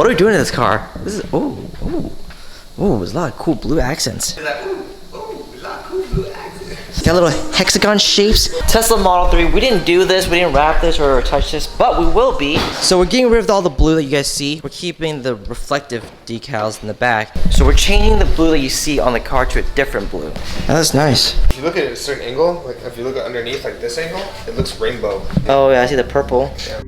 What are we doing in this car? This is, there's a lot of cool blue accents. Got little hexagon shapes. Tesla Model 3, we didn't do this, we didn't wrap this or touch this, but we will be. So we're getting rid of all the blue that you guys see. We're keeping the reflective decals in the back. So we're changing the blue that you see on the car to a different blue. Oh, that's nice. If you look at it at a certain angle, like if you look at underneath, like this angle, it looks rainbow. Oh yeah, I see the purple. Yeah.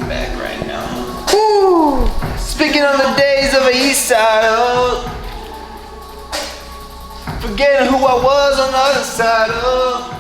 Back right now. Woo! Speaking of the days of the east side, oh, forgetting who I was on the other side, oh.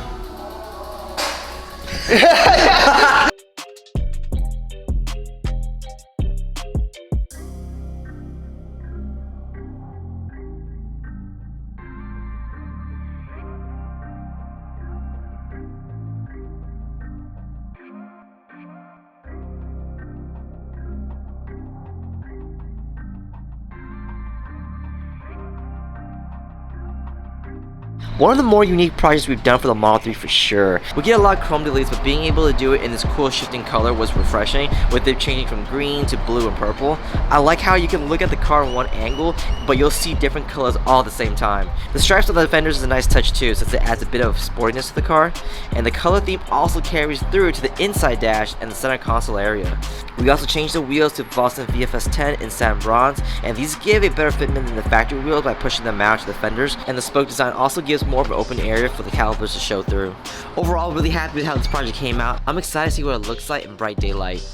One of the more unique projects we've done for the Model 3 for sure. We get a lot of chrome delays, but being able to do it in this cool shifting color was refreshing, with it changing from green to blue and purple. I like how you can look at the car in one angle, but you'll see different colors all at the same time. The stripes on the fenders is a nice touch too, since it adds a bit of sportiness to the car, and the color theme also carries through to the inside dash and the center console area. We also changed the wheels to Boston VFS 10 in satin bronze, and these give a better fitment than the factory wheels by pushing them out to the fenders, and the spoke design also gives more of an open area for the calipers to show through. Overall, really happy with how this project came out. I'm excited to see what it looks like in bright daylight.